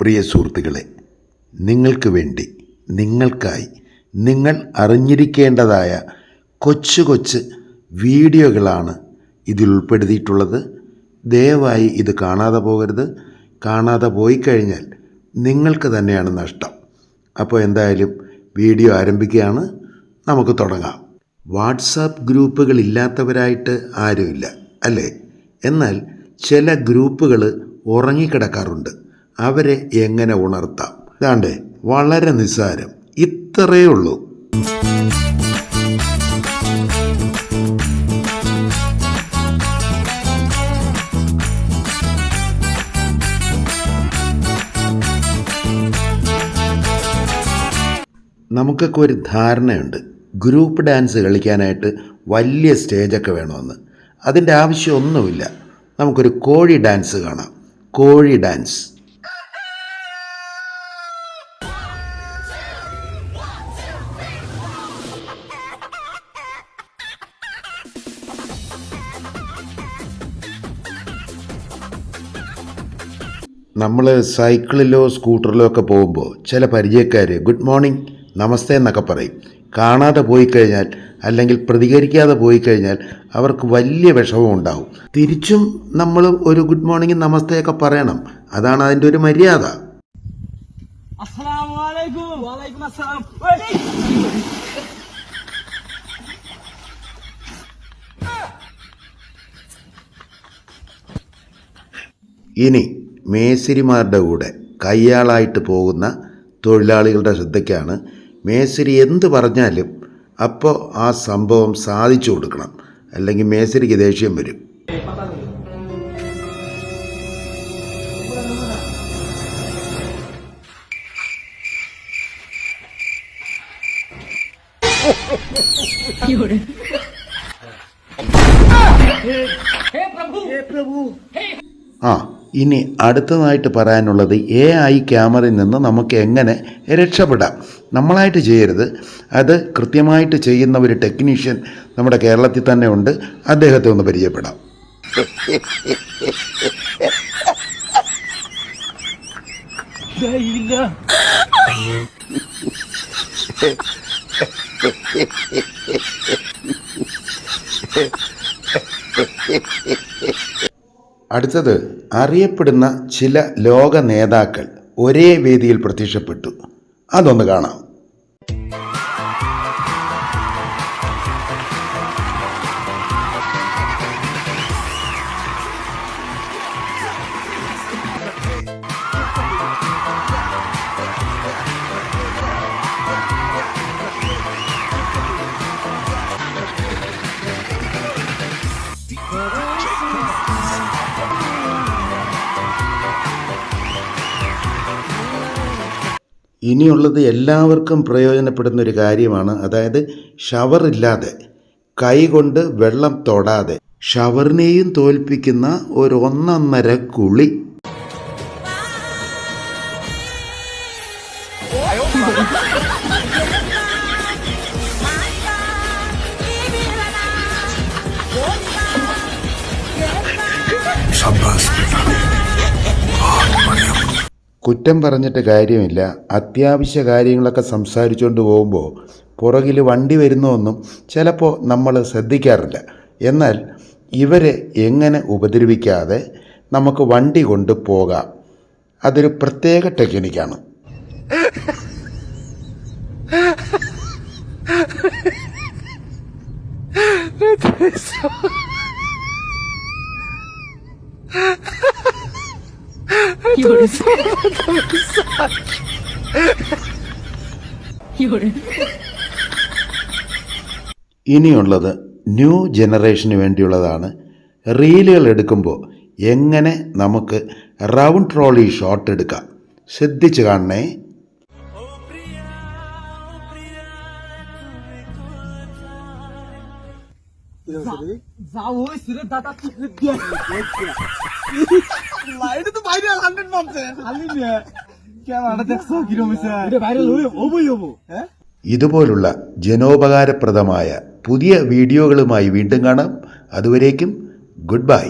പ്രിയ സുഹൃത്തുക്കളെ, നിങ്ങൾക്ക് വേണ്ടി, നിങ്ങൾക്കായി, നിങ്ങൾ അറിഞ്ഞിരിക്കേണ്ടതായ കൊച്ചു കൊച്ചു വീഡിയോകളാണ് ഇതിൽ ഉൾപ്പെടുത്തിയിട്ടുള്ളത്. ദയവായി ഇത് കാണാതെ പോകരുത്. കാണാതെ പോയി കഴിഞ്ഞാൽ നിങ്ങൾക്ക് തന്നെയാണ് നഷ്ടം. അപ്പോൾ എന്തായാലും വീഡിയോ ആരംഭിക്കുകയാണ്. നമുക്ക് തുടങ്ങാം. വാട്സാപ്പ് ഗ്രൂപ്പുകൾ ഇല്ലാത്തവരായിട്ട് ആരുമില്ല അല്ലേ? എന്നാൽ ചില ഗ്രൂപ്പുകൾ ഉറങ്ങിക്കിടക്കാറുണ്ട്. അവരെ എങ്ങനെ ഉണർത്താം? ഇതാണ്ട് വളരെ നിസ്സാരം, ഇത്രയേ ഉള്ളൂ. നമുക്കൊക്കെ ഒരു ധാരണയുണ്ട്, ഗ്രൂപ്പ് ഡാൻസ് കളിക്കാനായിട്ട് വലിയ സ്റ്റേജൊക്കെ വേണമെന്ന്. അതിൻ്റെ ആവശ്യമൊന്നുമില്ല. നമുക്കൊരു കോഴി ഡാൻസ് കാണാം. കോഴി ഡാൻസ്. നമ്മൾ സൈക്കിളിലോ സ്കൂട്ടറിലോ ഒക്കെ പോകുമ്പോൾ ചില പരിചയക്കാർ ഗുഡ് മോർണിംഗ്, നമസ്തേ എന്നൊക്കെ പറയും. കാണാതെ പോയി കഴിഞ്ഞാൽ, അല്ലെങ്കിൽ പ്രതികരിക്കാതെ പോയി കഴിഞ്ഞാൽ അവർക്ക് വലിയ വിഷമം ഉണ്ടാവും. തിരിച്ചും നമ്മൾ ഒരു ഗുഡ് മോർണിംഗ് നമസ്തേ ഒക്കെ പറയണം. അതാണ് അതിൻ്റെ ഒരു മര്യാദ. ഇനി മേസ്തിരിമാരുടെ കൂടെ കയ്യാളായിട്ട് പോകുന്ന തൊഴിലാളികളുടെ ശ്രദ്ധയ്ക്കാണ്. മേസ്തിരി എന്ത് പറഞ്ഞാലും അപ്പോൾ ആ സംഭവം സാധിച്ചു കൊടുക്കണം, അല്ലെങ്കിൽ മേസ്തിരിക്ക് ദേഷ്യം വരും. ഇനി അടുത്തതായിട്ട് പറയാനുള്ളത് AI ക്യാമറയിൽ നിന്ന് നമുക്ക് എങ്ങനെ രക്ഷപ്പെടാം. നമ്മളായിട്ട് ചെയ്യരുത്. അത് കൃത്യമായിട്ട് ചെയ്യുന്ന ഒരു ടെക്നീഷ്യൻ നമ്മുടെ കേരളത്തിൽ തന്നെ ഉണ്ട്. അദ്ദേഹത്തെ ഒന്ന് പരിചയപ്പെടാം. അടുത്തത്, അറിയപ്പെടുന്ന ചില ലോക നേതാക്കൾ ഒരേ വേദിയിൽ പ്രത്യക്ഷപ്പെട്ടു. അതൊന്ന് കാണാം. ഇനിയുള്ളത് എല്ലാവർക്കും പ്രയോജനപ്പെടുന്ന ഒരു കാര്യമാണ്. അതായത് ഷവറില്ലാതെ, കൈകൊണ്ട് വെള്ളം തൊടാതെ ഷവറിനെയും തോൽപ്പിക്കുന്ന ഒരു ഒന്നൊന്നര കുളി. കുറ്റം പറഞ്ഞിട്ട് കാര്യമില്ല. അത്യാവശ്യ കാര്യങ്ങളൊക്കെ സംസാരിച്ചുകൊണ്ട് പോകുമ്പോൾ പുറകിൽ വണ്ടി വരുന്നൊന്നും ചിലപ്പോൾ നമ്മൾ ശ്രദ്ധിക്കാറില്ല. എന്നാൽ ഇവരെ എങ്ങനെ ഉപദ്രവിക്കാതെ നമുക്ക് വണ്ടി കൊണ്ട് പോകാം, അതൊരു പ്രത്യേക ടെക്നിക്കാണ്. ഇനിയുള്ളത് ന്യൂ ജനറേഷന് വേണ്ടിയുള്ളതാണ്. റീലുകൾ എടുക്കുമ്പോൾ എങ്ങനെ നമുക്ക് റൗണ്ട് ട്രോളി ഷോട്ട് എടുക്കാം, ശ്രദ്ധിച്ച് കാണണേ. ഇതുപോലുള്ള ജനോപകാരപ്രദമായ പുതിയ വീഡിയോകളുമായി വീണ്ടും കാണാം. അതുവരേക്കും ഗുഡ് ബൈ.